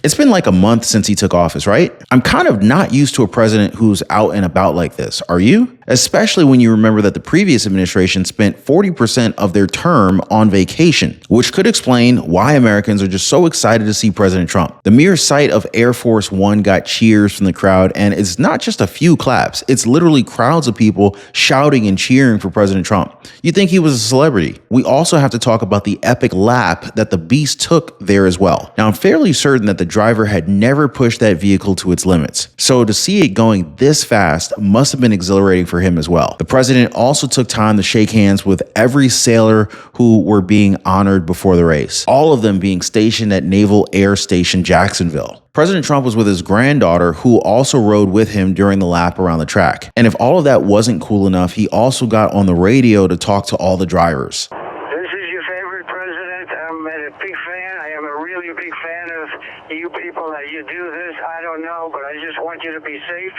It's been like a month since he took office, right? I'm kind of not used to a president who's out and about like this. Are you? Especially when you remember that the previous administration spent 40% of their term on vacation, which could explain why Americans are just so excited to see President Trump. The mere sight of Air Force One got cheers from the crowd, and it's not just a few claps. It's literally crowds of people shouting and cheering for President Trump. You'd think he was a celebrity. We also have to talk about the epic lap that the beast took there as well. Now, I'm fairly certain that the driver had never pushed that vehicle to its limits. So to see it going this fast must have been exhilarating for him as well. The president also took time to shake hands with every sailor who were being honored before the race, all of them being stationed at Naval Air Station Jacksonville. President Trump was with his granddaughter, who also rode with him during the lap around the track. And if all of that wasn't cool enough, he also got on the radio to talk to all the drivers. This is your favorite president. I'm a big fan. I am a really big fan of you people that you do this. I don't know, but I just want you to be safe.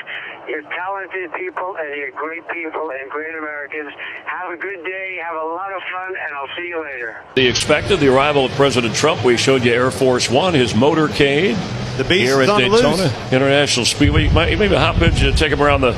You're talented people, and you're great people and great Americans. Have a good day. Have a lot of fun, and I'll see you later. The expected the arrival of President Trump. We showed you Air Force One, his motorcade. The beast here is at on the Daytona loose. International Speedway. You maybe hop in to take him around the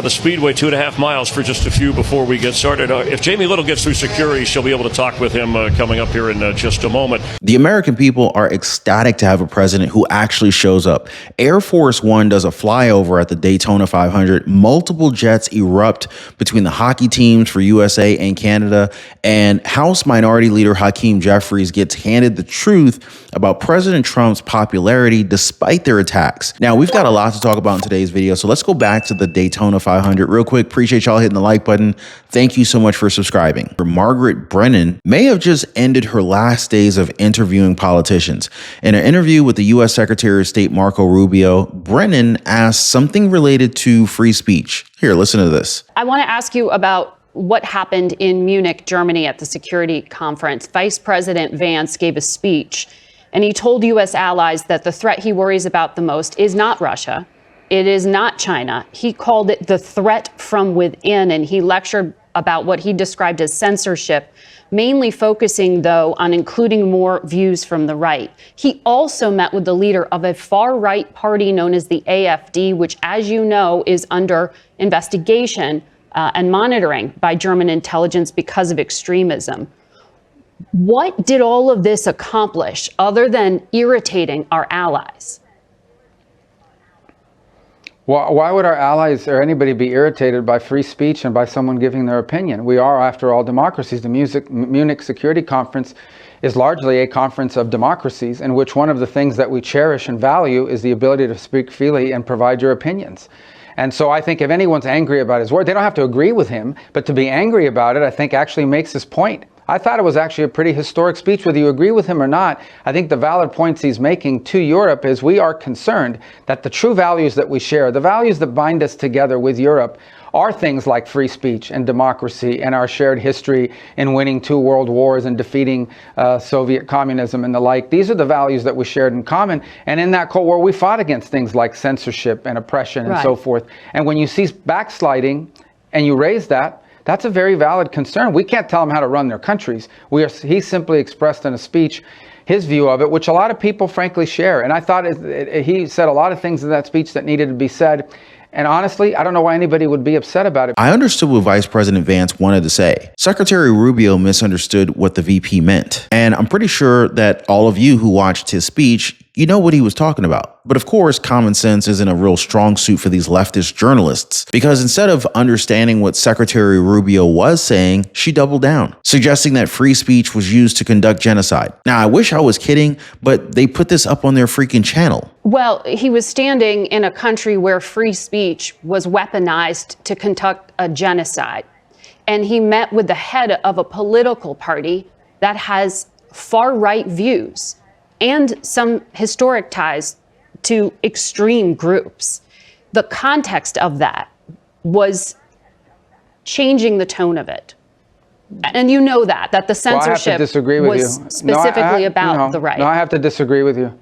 speedway 2.5 miles for just a few before we get started. If Jamie Little gets through security, she'll be able to talk with him coming up here in just a moment. The American people are ecstatic to have a president who actually shows up. Air Force One does a flyover at the Daytona 500. Multiple jets erupt between the hockey teams for USA and Canada, and House Minority Leader Hakeem Jeffries gets handed the truth about President Trump's popularity despite their attacks. Now, we've got a lot to talk about in today's video, so let's go back to the Daytona 500 real quick. Appreciate y'all hitting the like button. Thank you so much for subscribing. Margaret Brennan may have just ended her last days of interviewing politicians. In an interview with the U.S. Secretary of State Marco Rubio, Brennan asked something related to free speech. Here, listen to this. I want to ask you about what happened in Munich, Germany at the security conference. Vice President Vance gave a speech, and he told U.S. allies that the threat he worries about the most is not Russia. It is not China. He called it the threat from within, and he lectured about what he described as censorship, mainly focusing, though, on including more views from the right. He also met with the leader of a far-right party known as the AfD, which, as you know, is under investigation and monitoring by German intelligence because of extremism. What did all of this accomplish other than irritating our allies? Well, why would our allies or anybody be irritated by free speech and by someone giving their opinion? We are, after all, democracies. The Munich Security Conference is largely a conference of democracies in which one of the things that we cherish and value is the ability to speak freely and provide your opinions. And so I think if anyone's angry about his word, they don't have to agree with him, but to be angry about it, I think actually makes his point. I thought it was actually a pretty historic speech, whether you agree with him or not. I think the valid points he's making to Europe is we are concerned that the true values that we share, the values that bind us together with Europe, are things like free speech and democracy and our shared history in winning 2 world wars and defeating Soviet communism and the like. These are the values that we shared in common. And in that Cold War, we fought against things like censorship and oppression and so forth. And when you see backsliding and you raise that, that's a very valid concern. We can't tell them how to run their countries. He simply expressed in a speech his view of it, which a lot of people frankly share. And I thought he said a lot of things in that speech that needed to be said. And honestly, I don't know why anybody would be upset about it. I understood what Vice President Vance wanted to say. Secretary Rubio misunderstood what the VP meant. And I'm pretty sure that all of you who watched his speech, you know what he was talking about. But of course, common sense isn't a real strong suit for these leftist journalists, because instead of understanding what Secretary Rubio was saying, she doubled down, suggesting that free speech was used to conduct genocide. Now, I wish I was kidding, but they put this up on their freaking channel. Well, he was standing in a country where free speech was weaponized to conduct a genocide. And he met with the head of a political party that has far-right views and some historic ties to extreme groups. The context of that was changing the tone of it. And you know that the censorship was specifically about the right. No, I have to disagree with you.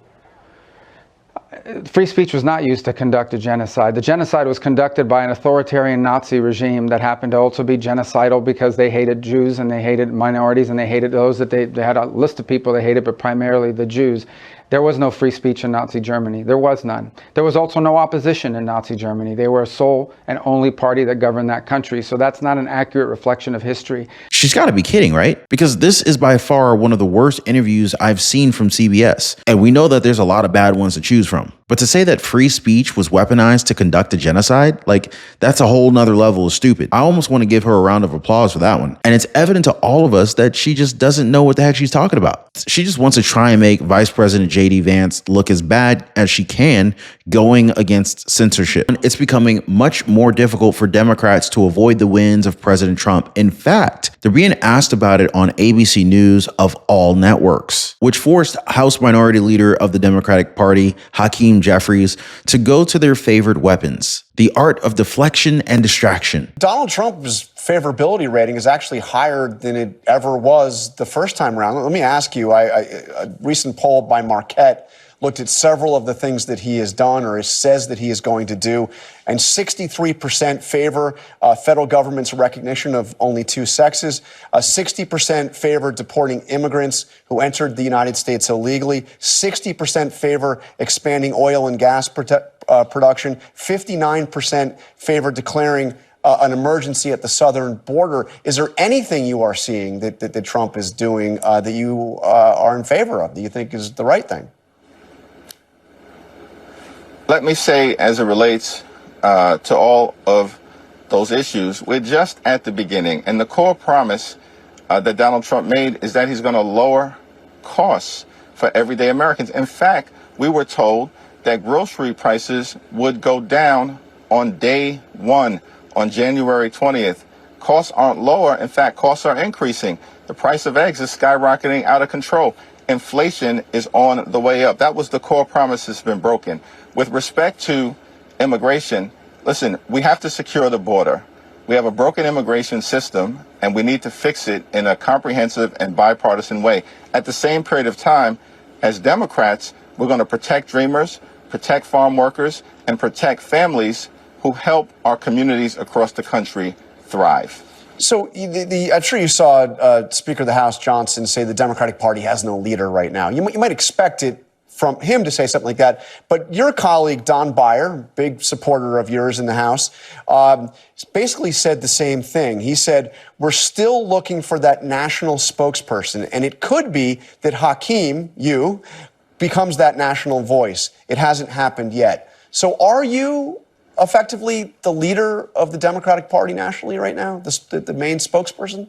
Free speech was not used to conduct a genocide. The genocide was conducted by an authoritarian Nazi regime that happened to also be genocidal because they hated Jews and they hated minorities and they hated those that they had a list of people they hated, but primarily the Jews. There was no free speech in Nazi Germany. There was none. There was also no opposition in Nazi Germany. They were a sole and only party that governed that country. So that's not an accurate reflection of history. She's got to be kidding, right? Because this is by far one of the worst interviews I've seen from CBS. And we know that there's a lot of bad ones to choose from. But to say that free speech was weaponized to conduct a genocide, like, that's a whole nother level of stupid. I almost want to give her a round of applause for that one. And it's evident to all of us that she just doesn't know what the heck she's talking about. She just wants to try and make Vice President J.D. Vance look as bad as she can going against censorship. It's becoming much more difficult for Democrats to avoid the wins of President Trump. In fact, they're being asked about it on ABC News of all networks, which forced House Minority Leader of the Democratic Party, Hakeem Jeffries, to go to their favorite weapons, the art of deflection and distraction. Donald Trump's favorability rating is actually higher than it ever was the first time around. Let me ask you, a recent poll by Marquette looked at several of the things that he has done or says that he is going to do, and 63% favor federal government's recognition of only two sexes, 60% favor deporting immigrants who entered the United States illegally, 60% favor expanding oil and gas production, 59% favor declaring an emergency at the southern border. Is there anything you are seeing that Trump is doing that you are in favor of, that you think is the right thing? Let me say, as it relates to all of those issues, we're just at the beginning. And the core promise that Donald Trump made is that he's going to lower costs for everyday Americans. In fact, we were told that grocery prices would go down on day one, on January 20th. Costs aren't lower. In fact, costs are increasing. The price of eggs is skyrocketing out of control. Inflation is on the way up. That was the core promise that's been broken. With respect to immigration, listen, we have to secure the border. We have a broken immigration system, and we need to fix it in a comprehensive and bipartisan way. At the same period of time, as Democrats, we're going to protect dreamers, protect farm workers, and protect families who help our communities across the country thrive. So I'm sure you saw Speaker of the House Johnson say the Democratic Party has no leader right now. You might expect it from him to say something like that. But your colleague, Don Beyer, big supporter of yours in the House, basically said the same thing. He said, we're still looking for that national spokesperson. And it could be that Hakeem, you, becomes that national voice. It hasn't happened yet. So are you effectively the leader of the Democratic Party nationally right now, the main spokesperson?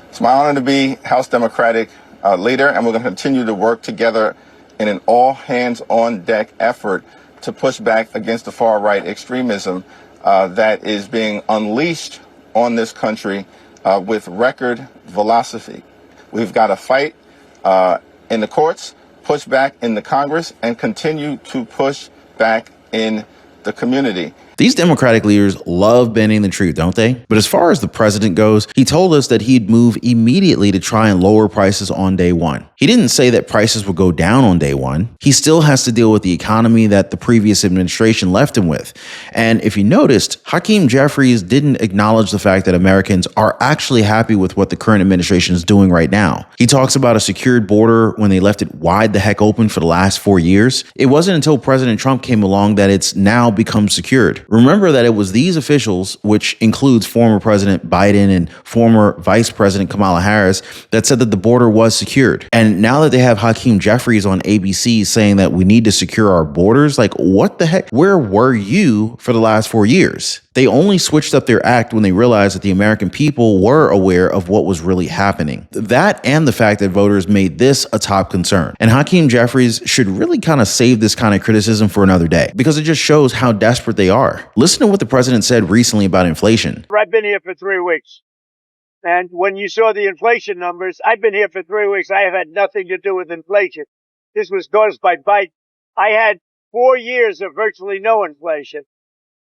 It's my honor to be House Democratic leader, and we're going to continue to work together in an all-hands-on-deck effort to push back against the far-right extremism that is being unleashed on this country with record velocity. We've got to fight in the courts, push back in the Congress, and continue to push back in the community. These Democratic leaders love bending the truth, don't they? But as far as the president goes, he told us that he'd move immediately to try and lower prices on day one. He didn't say that prices would go down on day one. He still has to deal with the economy that the previous administration left him with. And if you noticed, Hakeem Jeffries didn't acknowledge the fact that Americans are actually happy with what the current administration is doing right now. He talks about a secured border when they left it wide the heck open for the last 4 years. It wasn't until President Trump came along that it's now become secured. Remember that it was these officials, which includes former President Biden and former Vice President Kamala Harris, that said that the border was secured. And now that they have Hakeem Jeffries on ABC saying that we need to secure our borders, like, what the heck? Where were you for the last 4 years? They only switched up their act when they realized that the American people were aware of what was really happening. That and the fact that voters made this a top concern. And Hakeem Jeffries should really kind of save this kind of criticism for another day, because it just shows how desperate they are. Listen to what the president said recently about inflation. I've been here for 3 weeks. And when you saw the inflation numbers, I've been here for 3 weeks. I have had nothing to do with inflation. This was caused by Biden. I had 4 years of virtually no inflation.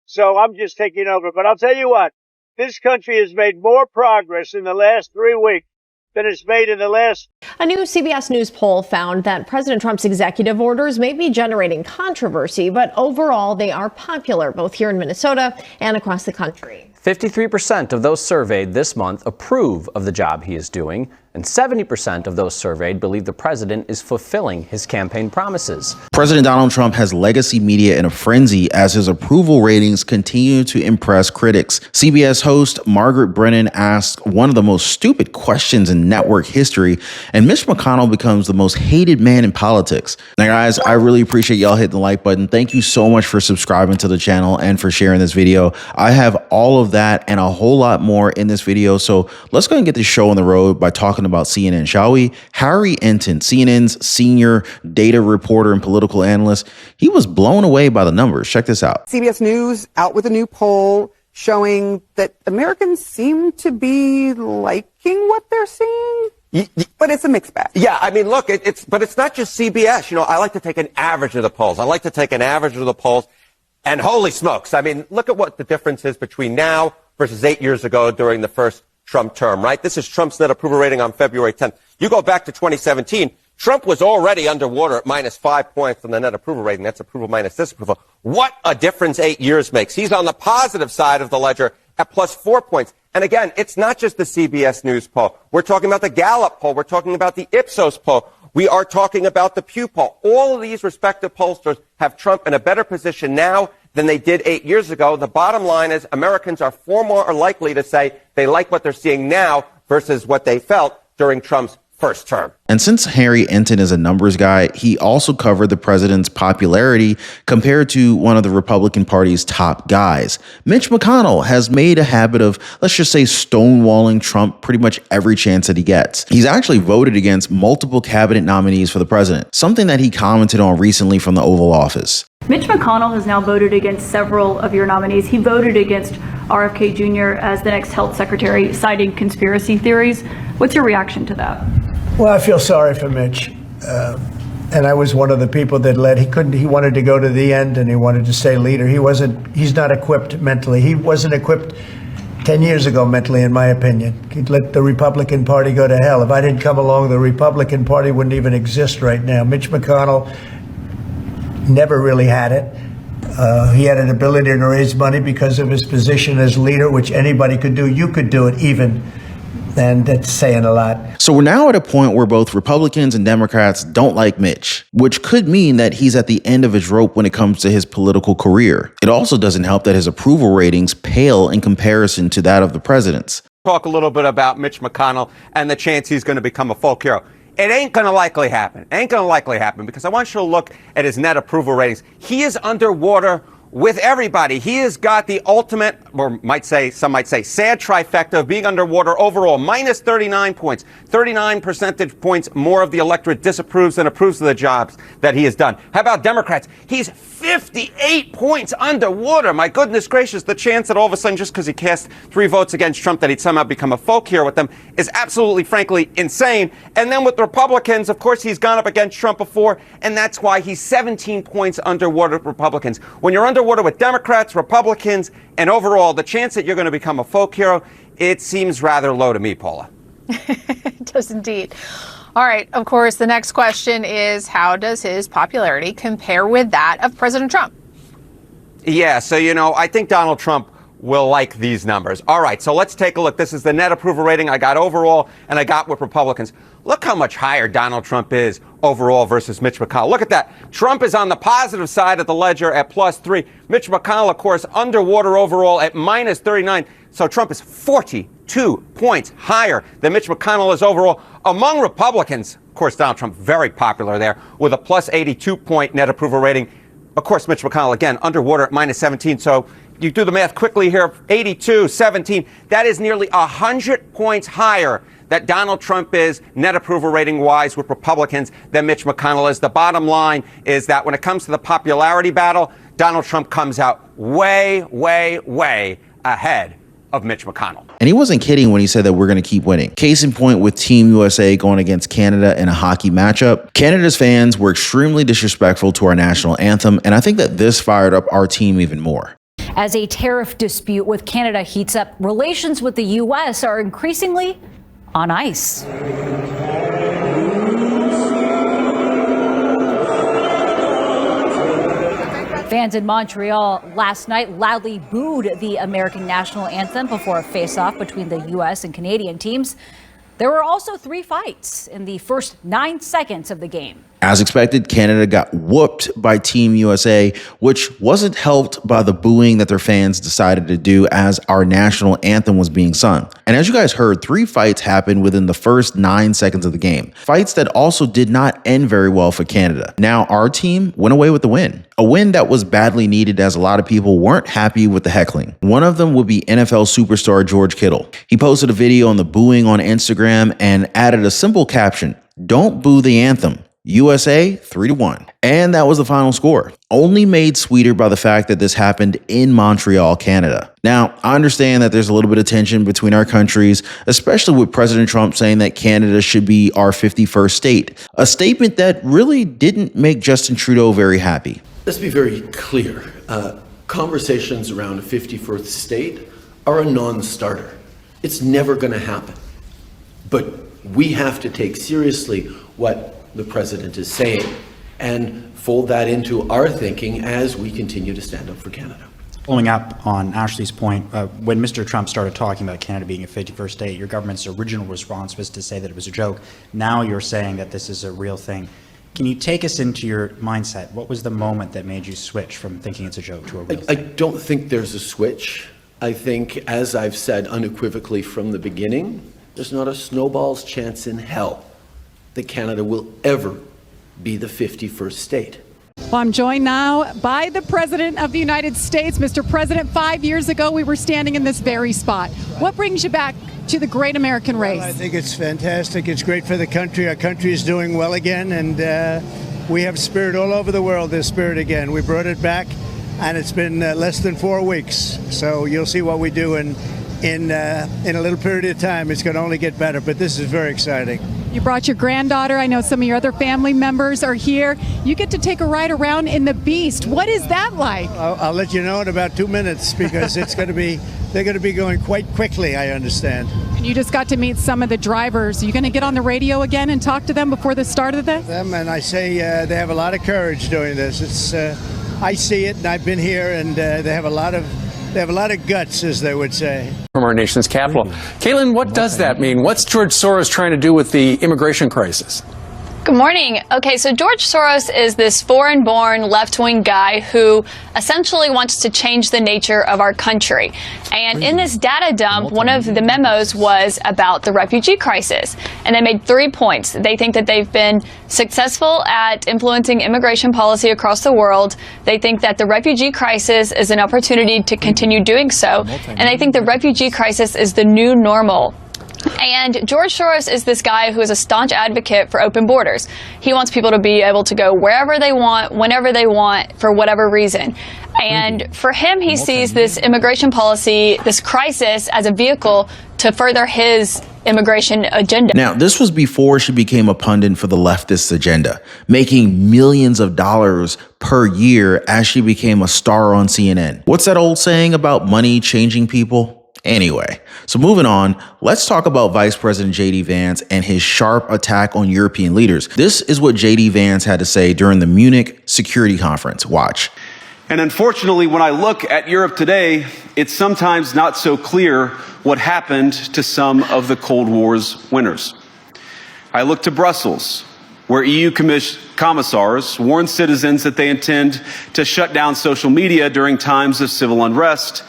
So I'm just taking over. But I'll tell you what, this country has made more progress in the last 3 weeks than it's made in the last. A new CBS News poll found that President Trump's executive orders may be generating controversy, but overall they are popular both here in Minnesota and across the country. 53% of those surveyed this month approve of the job he is doing. and 70% of those surveyed believe the president is fulfilling his campaign promises. President Donald Trump has legacy media in a frenzy as his approval ratings continue to impress critics. CBS host Margaret Brennan asked one of the most stupid questions in network history, and Mitch McConnell becomes the most hated man in politics. Now, guys, I really appreciate y'all hitting the like button. Thank you so much for subscribing to the channel and for sharing this video. I have all of that and a whole lot more in this video, so let's go and get this show on the road by talking about CNN, shall we? Harry Enton, CNN's senior data reporter and political analyst, he was blown away by the numbers. Check this out. CBS News out with a new poll showing that Americans seem to be liking what they're seeing. But it's a mixed bag. Yeah, I mean, look, but it's not just CBS. You know, I like to take an average of the polls. And holy smokes, I mean, look at what the difference is between now versus 8 years ago during the first Trump term, right? This is Trump's net approval rating on February 10th. You go back to 2017, Trump was already underwater at -5 points on the net approval rating. That's approval minus disapproval. What a difference 8 years makes. He's on the positive side of the ledger at +4 points. And again, it's not just the CBS News poll. We're talking about the Gallup poll. We're talking about the Ipsos poll. We are talking about the Pew poll. All of these respective pollsters have Trump in a better position now than they did 8 years ago. The bottom line is Americans are far more likely to say they like what they're seeing now versus what they felt during Trump's first term. And since Harry Enton is a numbers guy, he also covered the president's popularity compared to one of the Republican Party's top guys. Mitch McConnell has made a habit of, let's just say, stonewalling Trump pretty much every chance that he gets. He's actually voted against multiple cabinet nominees for the president, something that he commented on recently from the Oval Office. Mitch McConnell has now voted against several of your nominees. He voted against RFK Jr. as the next health secretary, citing conspiracy theories. What's your reaction to that? Well, I feel sorry for Mitch. And I was one of the people that led. He wanted to go to the end and he wanted to stay leader. He's not equipped mentally. He wasn't equipped 10 years ago mentally, in my opinion. He'd let the Republican Party go to hell. If I didn't come along, the Republican Party wouldn't even exist right now. Mitch McConnell never really had it. He had an ability to raise money because of his position as leader, which anybody could do. You could do it even. And that's saying a lot. So we're now at a point where both Republicans and Democrats don't like Mitch, which could mean that he's at the end of his rope when it comes to his political career. It also doesn't help that his approval ratings pale in comparison to that of the president's. Talk a little bit about Mitch McConnell and the chance he's going to become a folk hero. It ain't going to likely happen. Because I want you to look at his net approval ratings. He is underwater with everybody. He has got the ultimate, or some might say, sad trifecta of being underwater overall. Minus 39 points. 39 percentage points more of the electorate disapproves than approves of the jobs that he has done. How about Democrats? He's 58 points underwater. My goodness gracious, the chance that all of a sudden, just because he cast 3 votes against Trump, that he'd somehow become a folk hero with them is absolutely, frankly, insane. And then with Republicans, of course, he's gone up against Trump before, and that's why he's 17 points underwater with Republicans. When you're underwater with Democrats, Republicans, and overall, the chance that you're going to become a folk hero, it seems rather low to me, Paula. It does indeed. All right. Of course, the next question is, how does his popularity compare with that of President Trump? Yeah, so, I think Donald Trump will like these numbers. All right, so let's take a look. This is the net approval rating I got overall and I got with Republicans. Look how much higher Donald Trump is overall versus Mitch McConnell. Look at that. Trump is on the positive side of the ledger at +3. Mitch McConnell, of course, underwater overall at -39. So Trump is 42 points higher than Mitch McConnell is overall. Among Republicans, of course, Donald Trump very popular there with a +82 point net approval rating. Of course, Mitch McConnell, again, underwater at -17. So you do the math quickly here, 82, 17. That is nearly 100 points higher that Donald Trump is net approval rating wise with Republicans than Mitch McConnell is. The bottom line is that when it comes to the popularity battle, Donald Trump comes out way, way, way ahead of Mitch McConnell. And he wasn't kidding when he said that we're going to keep winning. Case in point with Team USA going against Canada in a hockey matchup. Canada's fans were extremely disrespectful to our national anthem, and I think that this fired up our team even more. As a tariff dispute with Canada heats up, relations with the U.S. are increasingly on ice. Fans in Montreal last night loudly booed the American national anthem before a face-off between the U.S. and Canadian teams. There were also 3 fights in the first 9 seconds of the game. As expected, Canada got whooped by Team USA, which wasn't helped by the booing that their fans decided to do as our national anthem was being sung. And as you guys heard, 3 fights happened within the first 9 seconds of the game. Fights that also did not end very well for Canada. Now, our team went away with the win. A win that was badly needed as a lot of people weren't happy with the heckling. One of them would be NFL superstar George Kittle. He posted a video on the booing on Instagram and added a simple caption, "Don't boo the anthem. USA 3-1. And that was the final score, only made sweeter by the fact that this happened in Montreal, Canada. Now, I understand that there's a little bit of tension between our countries, especially with President Trump saying that Canada should be our 51st state, a statement that really didn't make Justin Trudeau very happy. Let's be very clear. Conversations around a 51st state are a non-starter. It's never going to happen. But we have to take seriously what the president is saying and fold that into our thinking as we continue to stand up for Canada. Following up on Ashley's point, when Mr. Trump started talking about Canada being a 51st state, your government's original response was to say that it was a joke. Now you're saying that this is a real thing. Can you take us into your mindset? What was the moment that made you switch from thinking it's a joke to a real thing? I don't think there's a switch. I think, as I've said unequivocally from the beginning, there's not a snowball's chance in hell that Canada will ever be the 51st state. Well, I'm joined now by the President of the United States. Mr. President, 5 years ago, we were standing in this very spot. What brings you back to the great American race? Well, I think it's fantastic. It's great for the country. Our country is doing well again, and we have spirit all over the world. There's spirit again. We brought it back, and it's been less than 4 weeks. So you'll see what we do in a little period of time. It's going to only get better, but this is very exciting. You brought your granddaughter. I know some of your other family members are here. You get to take a ride around in the Beast. What is that like? I'll let you know in about 2 minutes because they're going to be going quite quickly, I understand. And you just got to meet some of the drivers. Are you going to get on the radio again and talk to them before the start of this? And I say they have a lot of courage doing this. I see it, and I've been here, and they have a lot of guts, as they would say. From our nation's capital. Caitlin, what does that mean? What's George Soros trying to do with the immigration crisis? Good morning. Okay, so George Soros is this foreign-born left-wing guy who essentially wants to change the nature of our country. And in this data dump, one of the memos was about the refugee crisis. And they made 3 points. They think that they've been successful at influencing immigration policy across the world. They think that the refugee crisis is an opportunity to continue doing so. And they think the refugee crisis is the new normal. And George Soros is this guy who is a staunch advocate for open borders. He wants people to be able to go wherever they want, whenever they want, for whatever reason. And for him, he sees this immigration policy, this crisis, as a vehicle to further his immigration agenda. Now, this was before she became a pundit for the leftist agenda, making millions of dollars per year as she became a star on CNN. What's that old saying about money changing people? Anyway, so moving on, let's talk about Vice President J.D. Vance and his sharp attack on European leaders. This is what J.D. Vance had to say during the Munich Security Conference. Watch. And unfortunately, when I look at Europe today, it's sometimes not so clear what happened to some of the Cold War's winners. I look to Brussels, where EU commissars warn citizens that they intend to shut down social media during times of civil unrest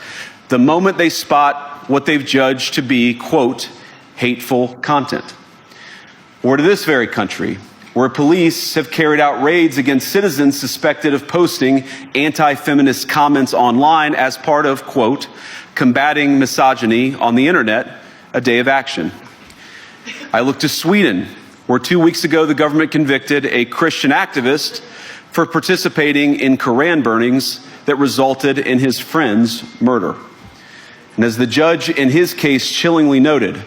the moment they spot what they've judged to be, quote, hateful content. Or to this very country, where police have carried out raids against citizens suspected of posting anti-feminist comments online as part of, quote, combating misogyny on the internet, a day of action. I look to Sweden, where 2 weeks ago the government convicted a Christian activist for participating in Koran burnings that resulted in his friend's murder. And as the judge in his case chillingly noted,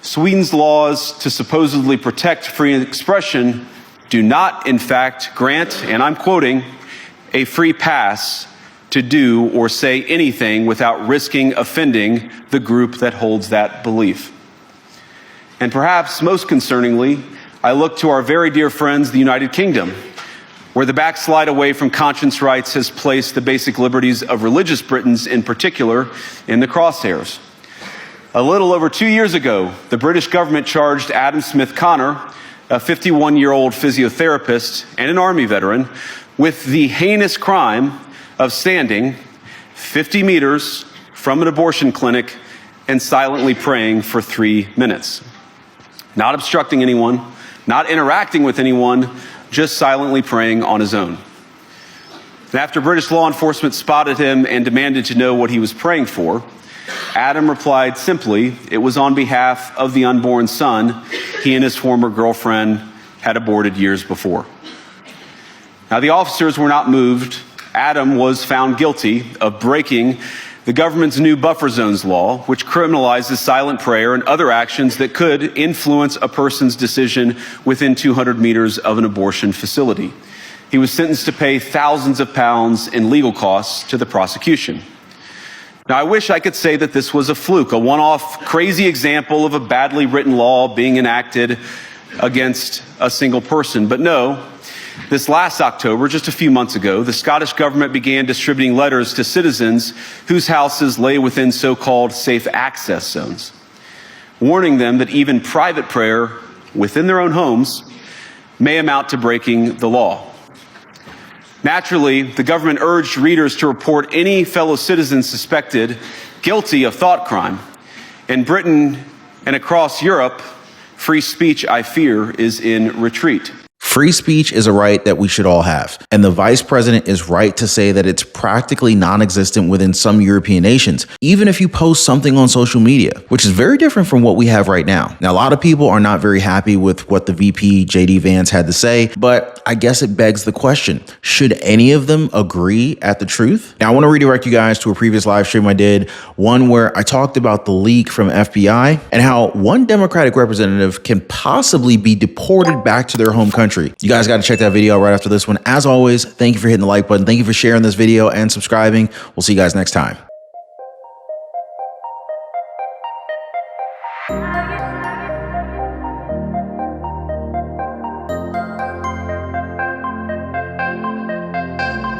Sweden's laws to supposedly protect free expression do not, in fact, grant, and I'm quoting, a free pass to do or say anything without risking offending the group that holds that belief. And perhaps most concerningly, I look to our very dear friends, the United Kingdom, where the backslide away from conscience rights has placed the basic liberties of religious Britons in particular in the crosshairs. A little over 2 years ago, the British government charged Adam Smith Connor, a 51-year-old physiotherapist and an Army veteran, with the heinous crime of standing 50 meters from an abortion clinic and silently praying for 3 minutes. Not obstructing anyone, not interacting with anyone, just silently praying on his own. And after British law enforcement spotted him and demanded to know what he was praying for, Adam replied simply, it was on behalf of the unborn son he and his former girlfriend had aborted years before. Now, the officers were not moved. Adam was found guilty of breaking the government's new buffer zones law, which criminalizes silent prayer and other actions that could influence a person's decision within 200 meters of an abortion facility. He was sentenced to pay thousands of pounds in legal costs to the prosecution. Now, I wish I could say that this was a fluke, a one-off crazy example of a badly written law being enacted against a single person. But no, this last October, just a few months ago, the Scottish government began distributing letters to citizens whose houses lay within so-called safe access zones, warning them that even private prayer within their own homes may amount to breaking the law. Naturally, the government urged readers to report any fellow citizens suspected guilty of thought crime. In Britain and across Europe, free speech, I fear, is in retreat. Free speech is a right that we should all have. And the vice president is right to say that it's practically non-existent within some European nations, even if you post something on social media, which is very different from what we have right now. Now, a lot of people are not very happy with what the VP, JD Vance, had to say, but I guess it begs the question, should any of them agree at the truth? Now, I want to redirect you guys to a previous live stream I did, one where I talked about the leak from FBI and how one Democratic representative can possibly be deported back to their home country. You guys got to check that video right after this one. As always, thank you for hitting the like button. Thank you for sharing this video and subscribing. We'll see you guys next time.